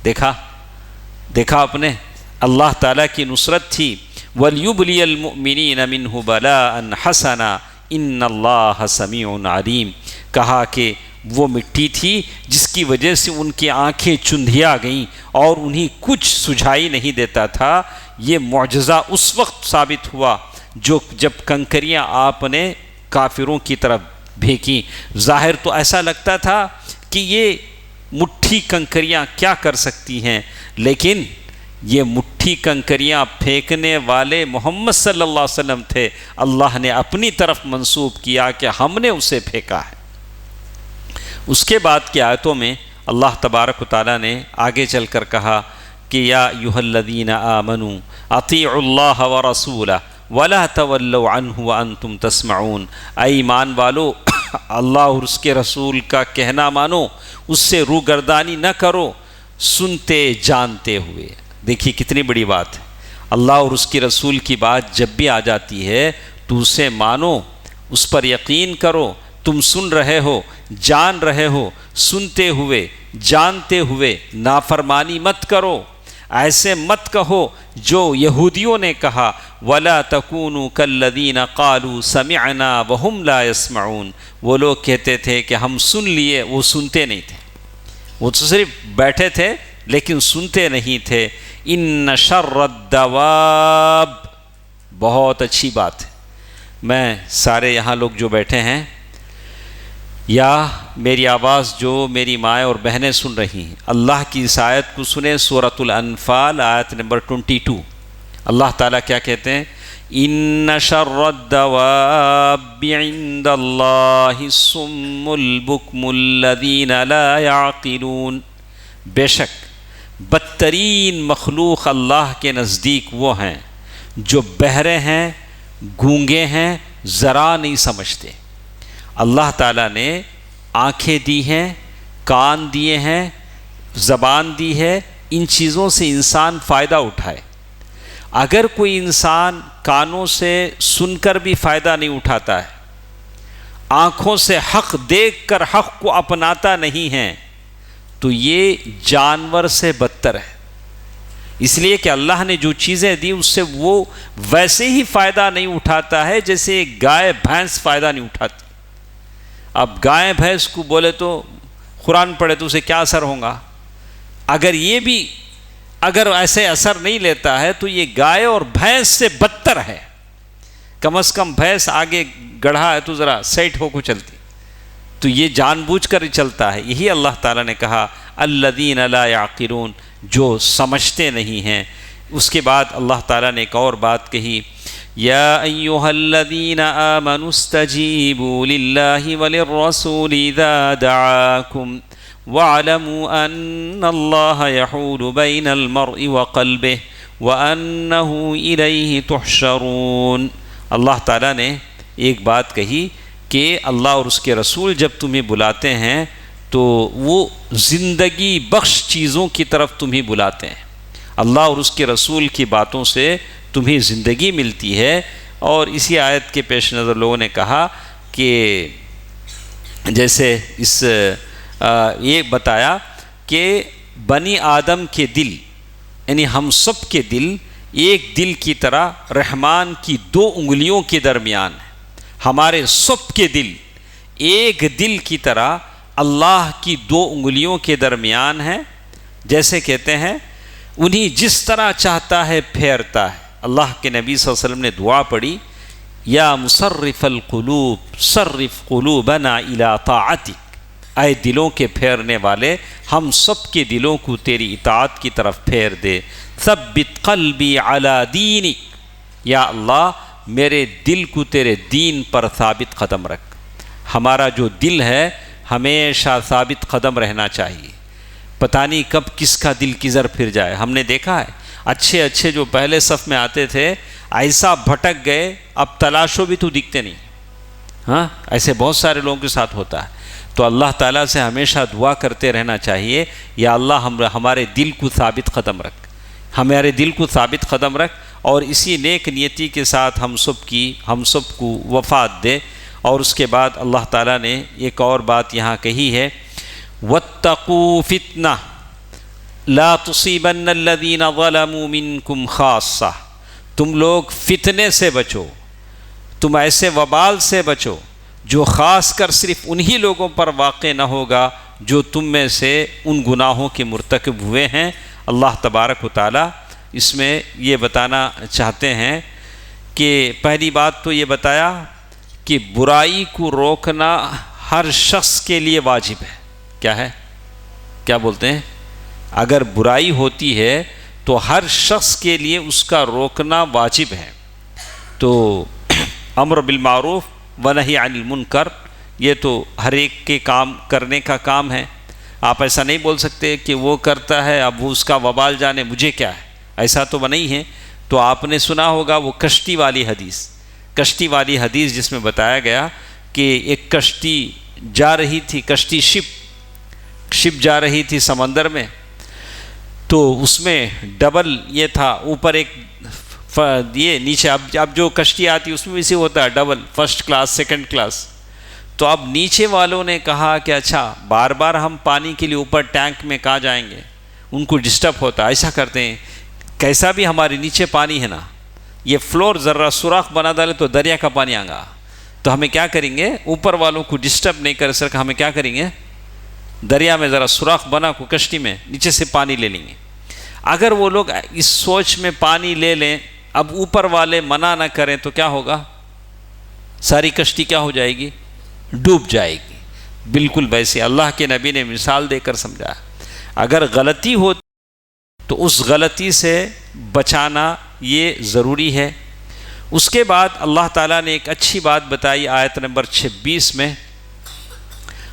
دیکھا آپ نے، اللہ تعالیٰ کی نصرت تھی۔ وَلْيُبْلِيَ الْمُؤْمِنِينَ مِنْهُ بَلَاءً حَسَنًا إِنَّ اللَّهَ سَمِيعٌ عَلِيمٌ۔ کہا کہ وہ مٹی تھی جس کی وجہ سے ان کی آنکھیں چندھیا گئیں اور انہیں کچھ سجھائی نہیں دیتا تھا۔ یہ معجزہ اس وقت ثابت ہوا جب کنکریاں آپ نے کافروں کی طرف پھینکی۔ ظاہر تو ایسا لگتا تھا کہ یہ مٹھی کنکریاں کیا کر سکتی ہیں، لیکن یہ مٹھی کنکریاں پھینکنے والے محمد صلی اللہ علیہ وسلم تھے۔ اللہ نے اپنی طرف منسوب کیا کہ ہم نے اسے پھینکا ہے۔ اس کے بعد کی آیتوں میں اللہ تبارک و تعالیٰ نے آگے چل کر کہا کہ یا ایھا الذین آمنوا اطیعوا اللہ ورسولہ ولا تولوا عنہ وانتم تسمعون۔ اے ایمان والو، اللہ اور اس کے رسول کا کہنا مانو، اس سے روگردانی نہ کرو، سنتے جانتے ہوئے۔ دیکھیے کتنی بڑی بات ہے، اللہ اور اس کے رسول کی بات جب بھی آ جاتی ہے تو اسے مانو، اس پر یقین کرو۔ تم سن رہے ہو، جان رہے ہو، سنتے ہوئے جانتے ہوئے نافرمانی مت کرو۔ ایسے مت کہو جو یہودیوں نے کہا، وَلَا تَكُونُوا كَالَّذِينَ قَالُوا سَمِعْنَا وَهُمْ لَا يَسْمَعُونَ۔ وہ لوگ کہتے تھے کہ ہم سن لیے، وہ سنتے نہیں تھے، وہ تو صرف بیٹھے تھے لیکن سنتے نہیں تھے۔ ان شر الدواب، بہت اچھی بات ہے، میں سارے یہاں لوگ جو بیٹھے ہیں یا میری آواز جو میری مائیں اور بہنیں سن رہی ہیں، اللہ کی اس آیت کو سنیں، سورۃ الانفال آیت نمبر 22۔ اللہ تعالیٰ کیا کہتے ہیں؟ ان شر الدواب عند اللہ الصم البکم الذین لا يعقلون۔ بے شک بدترین مخلوق اللہ کے نزدیک وہ ہیں جو بہرے ہیں، گونگے ہیں، ذرا نہیں سمجھتے۔ اللہ تعالیٰ نے آنکھیں دی ہیں، کان دیے ہیں، زبان دی ہے، ان چیزوں سے انسان فائدہ اٹھائے۔ اگر کوئی انسان کانوں سے سن کر بھی فائدہ نہیں اٹھاتا ہے، آنکھوں سے حق دیکھ کر حق کو اپناتا نہیں ہے، تو یہ جانور سے بدتر ہے۔ اس لیے کہ اللہ نے جو چیزیں دی اس سے وہ ویسے ہی فائدہ نہیں اٹھاتا ہے جیسے ایک گائے بھینس فائدہ نہیں اٹھاتی۔ اب گائے بھینس کو بولے تو قرآن پڑھے تو اسے کیا اثر ہوگا؟ اگر ایسے اثر نہیں لیتا ہے تو یہ گائے اور بھینس سے بدتر ہے۔ کم از کم بھینس آگے گڑھا ہے تو ذرا سیٹ ہو کو چلتی، تو یہ جان بوجھ کر ہی چلتا ہے۔ یہی اللہ تعالیٰ نے کہا الذین لا یعقلون، جو سمجھتے نہیں ہیں۔ اس کے بعد اللہ تعالیٰ نے ایک اور بات کہی، یا ایھا الذین آمنوا استجیبوا للہ وللرسول اذا دعاکم واعلموا ان اللہ یحول بین المرء وقلبہ وانہ الیہ تحشرون۔ اللہ تعالیٰ نے ایک بات کہی کہ اللہ اور اس کے رسول جب تمہیں بلاتے ہیں تو وہ زندگی بخش چیزوں کی طرف تمہیں بلاتے ہیں۔ اللہ اور اس کے رسول کی باتوں سے تمہیں زندگی ملتی ہے۔ اور اسی آیت کے پیش نظر لوگوں نے کہا کہ جیسے یہ بتایا کہ بنی آدم کے دل، یعنی ہم سب کے دل ایک دل کی طرح رحمان کی 2 انگلیوں کے درمیان ہے۔ ہمارے سب کے دل ایک دل کی طرح اللہ کی 2 انگلیوں کے درمیان ہیں۔ جیسے کہتے ہیں انہیں جس طرح چاہتا ہے پھیرتا ہے۔ اللہ کے نبی صلی اللہ علیہ وسلم نے دعا پڑھی یا مصرف القلوب صرف قلوبنا الی طاعتک، اے دلوں کے پھیرنے والے ہم سب کے دلوں کو تیری اطاعت کی طرف پھیر دے۔ ثبت قلبی علی دینک، یا اللہ میرے دل کو تیرے دین پر ثابت قدم رکھ۔ ہمارا جو دل ہے ہمیشہ ثابت قدم رہنا چاہیے، پتہ نہیں کب کس کا دل کدھر پھر جائے۔ ہم نے دیکھا ہے اچھے اچھے جو پہلے صف میں آتے تھے ایسا بھٹک گئے، اب تلاشوں بھی تو دکھتے نہیں۔ ہاں ایسے بہت سارے لوگوں کے ساتھ ہوتا ہے۔ تو اللہ تعالیٰ سے ہمیشہ دعا کرتے رہنا چاہیے، یا اللہ ہمارے دل کو ثابت قدم رکھ، ہمارے دل کو ثابت قدم رکھ، اور اسی نیک نیتی کے ساتھ ہم سب کو وفات دے۔ اور اس کے بعد اللہ تعالیٰ نے ایک اور بات یہاں کہی ہے، وَاتَّقُوا فِتْنَةً لَا تُصِيبَنَّ الَّذِينَ ظَلَمُوا مِنْكُمْ خَاصَّةً، تم لوگ فتنے سے بچو، تم ایسے وبال سے بچو جو خاص کر صرف انہی لوگوں پر واقع نہ ہوگا جو تم میں سے ان گناہوں کے مرتکب ہوئے ہیں۔ اللہ تبارک و تعالیٰ اس میں یہ بتانا چاہتے ہیں کہ پہلی بات تو یہ بتایا کہ برائی کو روکنا ہر شخص کے لیے واجب ہے۔ کیا ہے؟ کیا بولتے ہیں؟ اگر برائی ہوتی ہے تو ہر شخص کے لیے اس کا روکنا واجب ہے۔ تو امر بالمعروف ونہی عن المنکر، یہ تو ہر ایک کے کام کرنے کا کام ہے۔ آپ ایسا نہیں بول سکتے کہ وہ کرتا ہے اب وہ اس کا وبال جانے، مجھے کیا ہے، ایسا تو نہیں ہے۔ تو آپ نے سنا ہوگا وہ کشتی والی حدیث جس میں بتایا گیا کہ ایک کشتی جا رہی تھی، کشتی شپ جا رہی تھی سمندر میں، تو اس میں ڈبل یہ تھا، اوپر ایک یہ نیچے، اب جو کشتی آتی اس میں بھی سے ہوتا ہے double, first class second class. تو اب نیچے والوں نے کہا کہ اچھا بار بار ہم پانی کے لیے اوپر ٹینک میں کہاں جائیں گے، ان کو ڈسٹرب ہوتا ہے، ایسا کرتے ہیں کیسا بھی ہمارے نیچے پانی ہے نا، یہ فلور ذرا سوراخ بنا ڈالے تو دریا کا پانی آئے گا، تو ہمیں کیا کریں گے، اوپر والوں کو ڈسٹرب نہیں کر سکا، ہمیں کیا کریں گے، دریا میں ذرا سوراخ بنا کو کشتی میں نیچے سے پانی لے لیں گے۔ اگر وہ لوگ اس سوچ میں پانی لے لیں، اب اوپر والے منع نہ کریں تو کیا ہوگا، ساری کشتی کیا ہو جائے گی، ڈوب جائے گی۔ بالکل ویسے اللہ کے نبی نے مثال دے کر سمجھا، اگر غلطی ہو تو اس غلطی سے بچانا یہ ضروری ہے۔ اس کے بعد اللہ تعالیٰ نے ایک اچھی بات بتائی آیت نمبر 26 میں،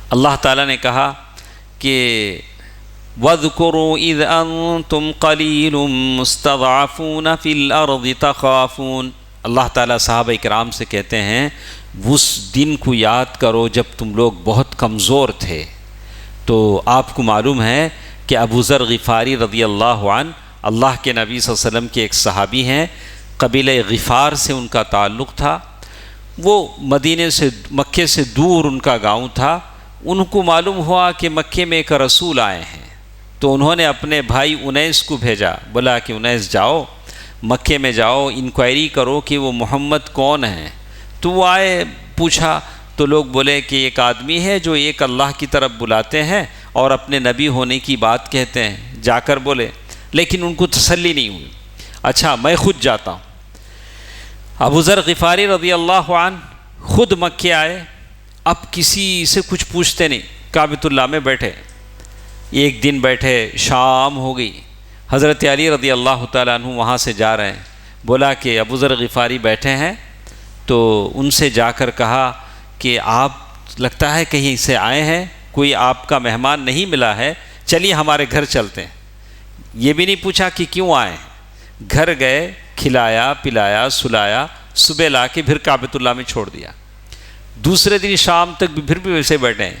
اللہ تعالیٰ نے کہا کہ وَاذْكُرُوا إِذْ أَنْتُمْ قَلِيلٌ مُسْتَضْعَفُونَ فِي الْأَرْضِ تَخَافُونَ، اللہ تعالیٰ صحابہ کرام سے کہتے ہیں اس دن کو یاد کرو جب تم لوگ بہت کمزور تھے۔ تو آپ کو معلوم ہے کہ ابو ذر غفاری رضی اللہ عنہ اللہ کے نبی صلی اللہ علیہ وسلم کے ایک صحابی ہیں، قبیلہ غفار سے ان کا تعلق تھا، وہ مکے سے دور ان کا گاؤں تھا۔ ان کو معلوم ہوا کہ مکے میں ایک رسول آئے ہیں، تو انہوں نے اپنے بھائی انیس کو بھیجا، بولا کہ انیس جاؤ مکے میں جاؤ، انکوائری کرو کہ وہ محمد کون ہیں۔ تو وہ آئے، پوچھا تو لوگ بولے کہ ایک آدمی ہے جو ایک اللہ کی طرف بلاتے ہیں اور اپنے نبی ہونے کی بات کہتے ہیں، جا کر بولے، لیکن ان کو تسلی نہیں ہوئی۔ اچھا میں خود جاتا ہوں۔ ابو ذر غفاری رضی اللہ عنہ خود مکے آئے، اب کسی سے کچھ پوچھتے نہیں، کعبۃ اللہ میں بیٹھے، ایک دن بیٹھے، شام ہو گئی، حضرت علی رضی اللہ تعالیٰ عنہ وہاں سے جا رہے ہیں، بولا کہ ابو ذر غفاری بیٹھے ہیں، تو ان سے جا کر کہا کہ آپ لگتا ہے کہیں سے آئے ہیں، کوئی آپ کا مہمان نہیں ملا ہے، چلیے ہمارے گھر چلتے ہیں۔ یہ بھی نہیں پوچھا کہ کیوں آئے ہیں، گھر گئے، کھلایا پلایا سلایا، صبح لا کے پھر کعبۃ اللہ میں چھوڑ دیا۔ دوسرے دن شام تک بھی پھر بھی ویسے بیٹھے ہیں،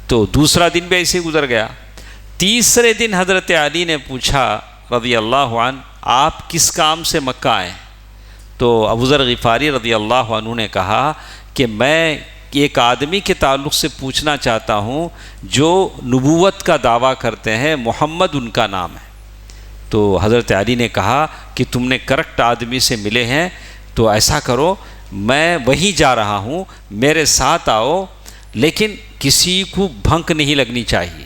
تو دوسرا دن بھی ایسے گزر گیا۔ تیسرے دن حضرت علی نے پوچھا رضی اللہ عنہ، آپ کس کام سے مکہ آئے؟ تو ابو ذر غفاری رضی اللہ عنہ نے کہا کہ میں ایک آدمی کے تعلق سے پوچھنا چاہتا ہوں جو نبوت کا دعویٰ کرتے ہیں، محمد ان کا نام ہے۔ تو حضرت علی نے کہا کہ تم نے کریکٹ آدمی سے ملے ہیں، تو ایسا کرو میں وہیں جا رہا ہوں، میرے ساتھ آؤ، لیکن کسی کو بھنک نہیں لگنی چاہیے،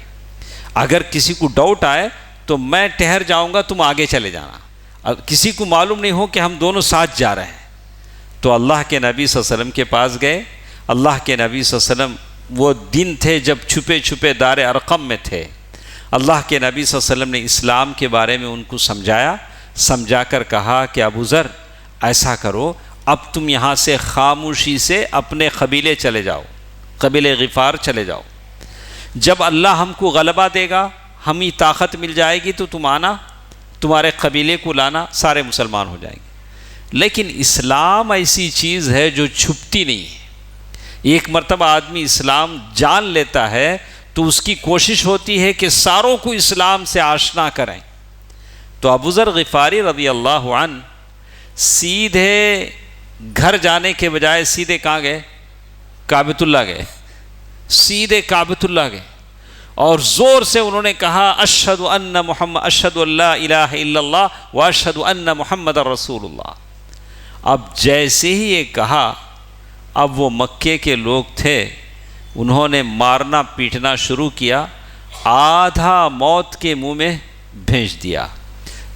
اگر کسی کو ڈاؤٹ آئے تو میں ٹھہر جاؤں گا، تم آگے چلے جانا، اب کسی کو معلوم نہیں ہو کہ ہم دونوں ساتھ جا رہے ہیں۔ تو اللہ کے نبی صلی اللہ علیہ وسلم کے پاس گئے. اللہ کے نبی صلی اللہ علیہ وسلم وہ دن تھے جب چھپے چھپے دار ارقم میں تھے. اللہ کے نبی صلی اللہ علیہ وسلم نے اسلام کے بارے میں ان کو سمجھا کر کہا کہ ابو ذر ایسا کرو، اب تم یہاں سے خاموشی سے اپنے قبیلے چلے جاؤ، قبیلے غفار چلے جاؤ. جب اللہ ہم کو غلبہ دے گا، ہمیں طاقت مل جائے گی تو تم آنا، تمہارے قبیلے کو لانا، سارے مسلمان ہو جائیں گے. لیکن اسلام ایسی چیز ہے جو چھپتی نہیں ہے. ایک مرتبہ آدمی اسلام جان لیتا ہے تو اس کی کوشش ہوتی ہے کہ ساروں کو اسلام سے آشنا کریں. تو ابو ذر غفاری رضی اللہ عنہ سیدھے گھر جانے کے بجائے سیدھے کہاں گئے؟ کعبۃ اللہ گئے. سیدھے کعبۃ اللہ گئے اور زور سے انہوں نے کہا اشہد ان محمد، اشہد اللہ الہ الا اللہ و اشہد ان محمد رسول اللہ. اب جیسے ہی یہ کہا، اب وہ مکے کے لوگ تھے، انہوں نے مارنا پیٹنا شروع کیا، آدھا موت کے منہ میں بھیج دیا.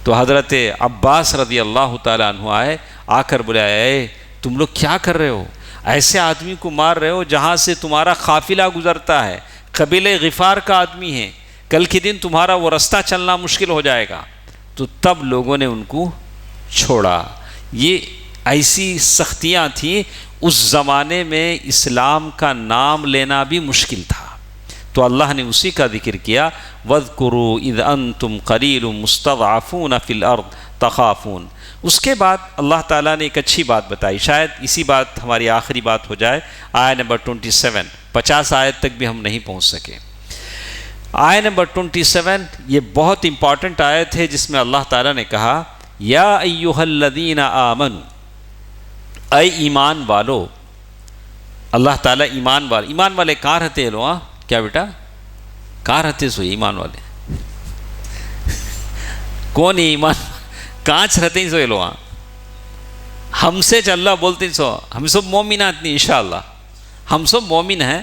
تو حضرت عباس رضی اللہ تعالیٰ عنہ آئے، آ کر بلایا، اے تم لوگ کیا کر رہے ہو؟ ایسے آدمی کو مار رہے ہو جہاں سے تمہارا قافلہ گزرتا ہے، قبیلے غفار کا آدمی ہے، کل کے دن تمہارا وہ رستہ چلنا مشکل ہو جائے گا. تو تب لوگوں نے ان کو چھوڑا. یہ ایسی سختیاں تھیں. اس زمانے میں اسلام کا نام لینا بھی مشکل تھا. تو اللہ نے اسی کا ذکر کیا، وَاذْكُرُوا إِذْ أَنْتُمْ قَلِيلٌ مُسْتَضْعَفُونَ فِي الْأَرْضِ تَخَافُونَ. اس کے بعد اللہ تعالیٰ نے ایک اچھی بات بتائی، شاید اسی بات ہماری آخری بات ہو جائے. آیت نمبر 27، 50 آیت تک بھی ہم نہیں پہنچ سکے. آیت نمبر 27 یہ بہت امپورٹنٹ آیت ہے جس میں اللہ تعالیٰ نے کہا یا ایھا الذین آمنوا، اے ایمان والو. اللہ تعالیٰ ایمان والے کہاں رہتے ہیں لوگ؟ کیا بیٹا کہاں رہتے سو ایمان والے؟ کون ایمان کانچ رہتے ہیں سو یہ لوگ؟ ہم سے اللہ بولتے ہیں سو ہم سب مومنات نہیں انشاءاللہ. ہم سب مومن ہیں،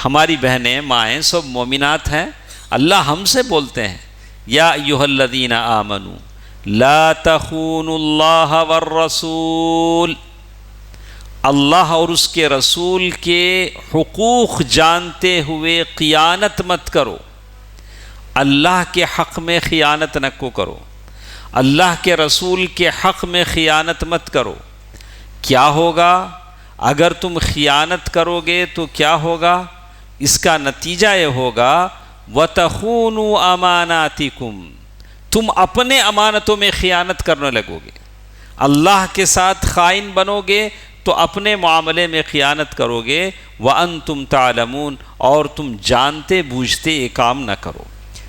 ہماری بہنیں مائیں سب مومنات ہیں. اللہ ہم سے بولتے ہیں یا ایھا الذین آمنوا لا تخونوا اللہ والرسول. اللہ اور اس کے رسول کے حقوق جانتے ہوئے خیانت مت کرو. اللہ کے حق میں خیانت نہ کرو، اللہ کے رسول کے حق میں خیانت مت کرو. کیا ہوگا اگر تم خیانت کرو گے تو کیا ہوگا؟ اس کا نتیجہ یہ ہوگا وَتَخُونُوا أَمَانَاتِكُمْ، تم اپنے امانتوں میں خیانت کرنے لگو گے. اللہ کے ساتھ خائن بنو گے تو اپنے معاملے میں خیانت کرو گے. وَأَنْتُمْ تَعْلَمُونَ، اور تم جانتے بوجھتے یہ کام نہ کرو.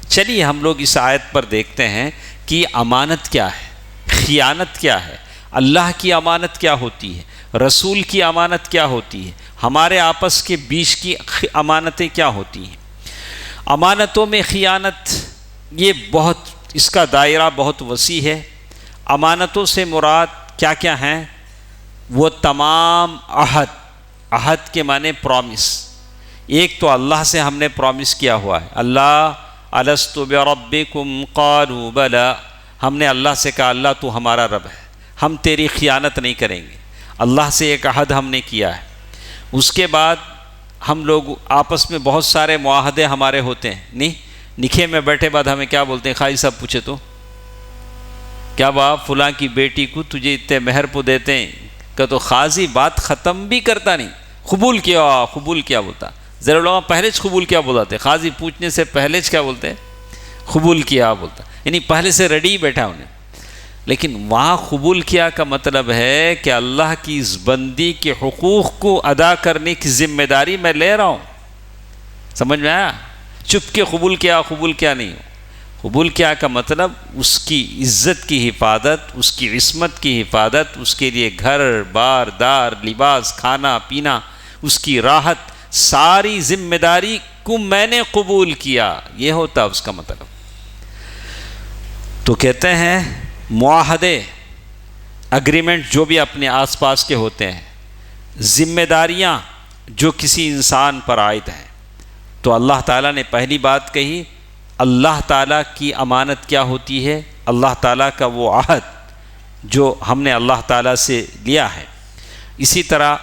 چلیے ہم لوگ اس آیت پر دیکھتے ہیں کہ امانت کیا ہے، خیانت کیا ہے، اللہ کی امانت کیا ہوتی ہے، رسول کی امانت کیا ہوتی ہے، ہمارے آپس کے بیچ کی امانتیں کیا ہوتی ہیں. امانتوں میں خیانت یہ بہت، اس کا دائرہ بہت وسیع ہے. امانتوں سے مراد کیا کیا ہیں؟ وہ تمام عہد کے معنی پرومس. ایک تو اللہ سے ہم نے پرومس کیا ہوا ہے، اللہ الست بربکم قالوا بلا، ہم نے اللہ سے کہا اللہ تو ہمارا رب ہے، ہم تیری خیانت نہیں کریں گے. اللہ سے ایک عہد ہم نے کیا ہے. اس کے بعد ہم لوگ آپس میں بہت سارے معاہدے ہمارے ہوتے ہیں. نہیں نکھے میں بیٹھے بعد ہمیں کیا بولتے ہیں؟ خالی صاحب پوچھے تو کیا باپ فلاں کی بیٹی کو تجھے اتنے مہر پو دیتے ہیں کہ تو قاضی بات ختم بھی کرتا نہیں، قبول کیا بولتا. ذرا لوگ پہلے قبول کیا بولاتے، قاضی پوچھنے سے پہلے کیا بولتے؟ قبول کیا بولتا، یعنی پہلے سے ریڈی بیٹھا انہیں. لیکن وہاں قبول کیا کا مطلب ہے کہ اللہ کی اس بندی کے حقوق کو ادا کرنے کی ذمہ داری میں لے رہا ہوں. سمجھ میں آیا؟ چپ کے قبول کیا نہیں. قبول کیا کا مطلب اس کی عزت کی حفاظت، اس کی عصمت کی حفاظت، اس کے لیے گھر بار دار لباس کھانا پینا، اس کی راحت، ساری ذمہ داری کو میں نے قبول کیا، یہ ہوتا اس کا مطلب. تو کہتے ہیں معاہدے، اگریمنٹ جو بھی اپنے آس پاس کے ہوتے ہیں، ذمہ داریاں جو کسی انسان پر عائد ہیں. تو اللہ تعالیٰ نے پہلی بات کہی، اللہ تعالیٰ کی امانت کیا ہوتی ہے؟ اللہ تعالیٰ کا وہ عہد جو ہم نے اللہ تعالیٰ سے لیا ہے. اسی طرح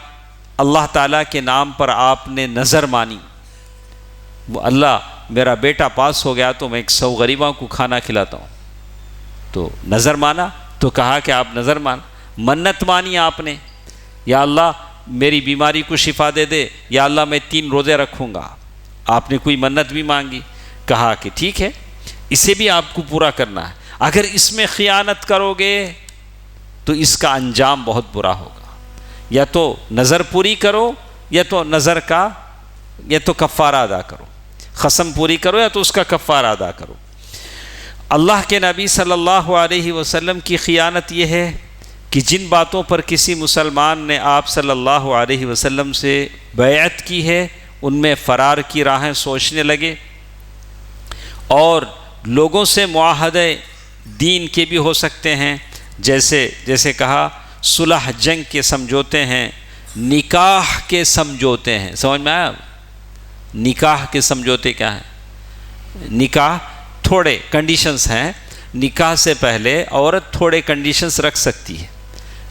اللہ تعالیٰ کے نام پر آپ نے نظر مانی، وہ اللہ میرا بیٹا پاس ہو گیا تو میں 100 غریبوں کو کھانا کھلاتا ہوں، تو نظر مانا تو کہا کہ آپ نظر مان. منت مانی آپ نے، یا اللہ میری بیماری کو شفا دے دے، یا اللہ میں 3 روزے رکھوں گا. آپ نے کوئی منت بھی مانگی، کہا کہ ٹھیک ہے اسے بھی آپ کو پورا کرنا ہے. اگر اس میں خیانت کرو گے تو اس کا انجام بہت برا ہوگا. یا تو نظر پوری کرو، یا تو نظر کا یا تو کفارہ ادا کرو، قسم پوری کرو یا تو اس کا کفارہ ادا کرو. اللہ کے نبی صلی اللہ علیہ وسلم کی خیانت یہ ہے کہ جن باتوں پر کسی مسلمان نے آپ صلی اللہ علیہ وسلم سے بیعت کی ہے ان میں فرار کی راہیں سوچنے لگے، اور لوگوں سے معاہدے دین کے بھی ہو سکتے ہیں، جیسے کہا صلح جنگ کے سمجھوتے ہیں، نکاح کے سمجھوتے ہیں. سمجھ میں آیا؟ نکاح کے سمجھوتے کیا ہیں؟ نکاح تھوڑے کنڈیشنز ہیں. نکاح سے پہلے عورت تھوڑے کنڈیشنز رکھ سکتی ہے.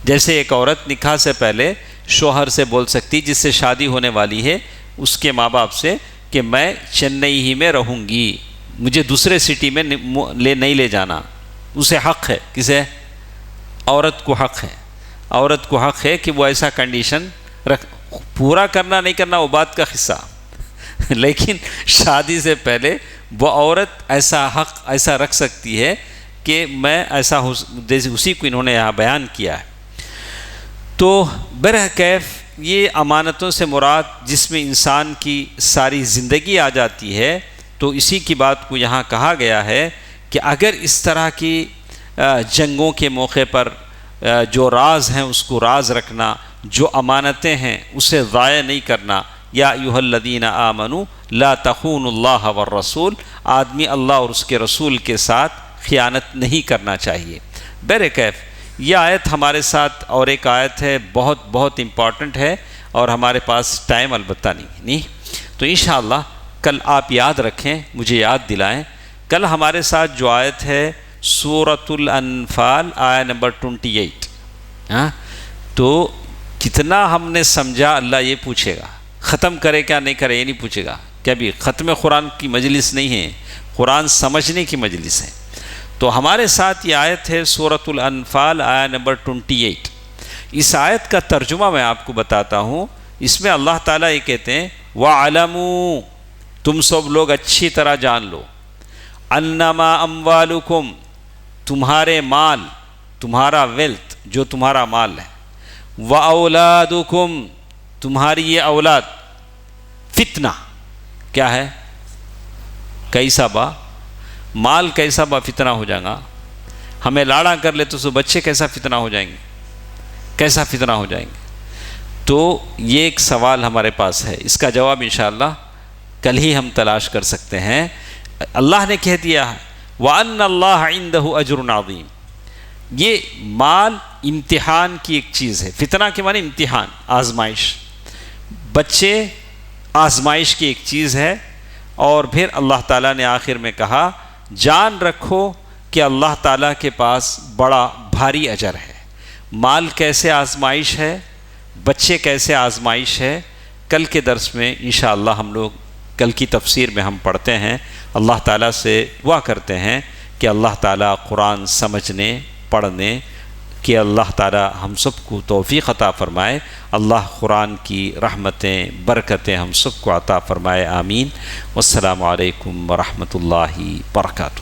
جیسے ایک عورت نکاح سے پہلے شوہر سے بول سکتی جس سے شادی ہونے والی ہے، اس کے ماں باپ سے، کہ میں چنئی ہی میں رہوں گی، مجھے دوسرے سٹی میں نہیں لے جانا. اسے حق ہے. کسے؟ عورت کو حق ہے. عورت کو حق ہے کہ وہ ایسا کنڈیشن پورا کرنا نہیں کرنا وہ بات کا حصہ، لیکن شادی سے پہلے وہ عورت ایسا حق ایسا رکھ سکتی ہے کہ میں ایسا جیسے اسی کو انہوں نے یہاں بیان کیا ہے. تو برحقیف یہ امانتوں سے مراد جس میں انسان کی ساری زندگی آ جاتی ہے، تو اسی کی بات کو یہاں کہا گیا ہے کہ اگر اس طرح کی جنگوں کے موقع پر جو راز ہیں اس کو راز رکھنا، جو امانتیں ہیں اسے ضائع نہیں کرنا. یا ایھا الذین آمنوا لا تخونوا اللہ والرسول، آدمی اللہ اور اس کے رسول کے ساتھ خیانت نہیں کرنا چاہیے. برکیف یہ آیت ہمارے ساتھ اور ایک آیت ہے بہت بہت امپورٹنٹ ہے، اور ہمارے پاس ٹائم البتہ نہیں تو انشاءاللہ کل آپ یاد رکھیں، مجھے یاد دلائیں. کل ہمارے ساتھ جو آیت ہے سورۃ الانفال آیہ نمبر 28. تو کتنا ہم نے سمجھا اللہ یہ پوچھے گا. ختم کرے کیا نہیں کرے یہ نہیں پوچھے گا. کہ ابھی ختم قرآن کی مجلس نہیں ہے، قرآن سمجھنے کی مجلس ہے. تو ہمارے ساتھ یہ آیت ہے سورۃ الانفال آیہ نمبر 28. اس آیت کا ترجمہ میں آپ کو بتاتا ہوں. اس میں اللہ تعالیٰ یہ کہتے ہیں وَعَلَمُوا، تم سب لوگ اچھی طرح جان لو، انما اموالکم، تمہارے مال، تمہارا ویلتھ جو تمہارا مال ہے، وَأَوْلَادُكُمْ، تمہاری یہ اولاد، فتنہ کیا ہے؟ کیسا با مال کیسا با فتنہ ہو جائے گا. ہمیں لاڑا کر لے تو سو بچے کیسا فتنہ ہو جائیں گے، کیسا فتنہ ہو جائیں گے. تو یہ ایک سوال ہمارے پاس ہے، اس کا جواب انشاءاللہ کل ہی ہم تلاش کر سکتے ہیں. اللہ نے کہہ دیا ہے وَأَنَّ اللَّهَ عِنْدَهُ أَجْرٌ عَظِيمٌ. یہ مال امتحان کی ایک چیز ہے. فتنہ کے معنی امتحان، آزمائش. بچے آزمائش کی ایک چیز ہے. اور پھر اللہ تعالیٰ نے آخر میں کہا جان رکھو کہ اللہ تعالیٰ کے پاس بڑا بھاری اجر ہے. مال کیسے آزمائش ہے، بچے کیسے آزمائش ہے، کل کے درس میں انشاءاللہ ہم لوگ کل کی تفسیر میں ہم پڑھتے ہیں. اللہ تعالیٰ سے دعا کرتے ہیں کہ اللہ تعالیٰ قرآن سمجھنے پڑھنے کہ اللہ تعالیٰ ہم سب کو توفیق عطا فرمائے. اللہ قرآن کی رحمتیں برکتیں ہم سب کو عطا فرمائے. آمین. والسلام علیکم ورحمۃ اللہ وبرکاتہ.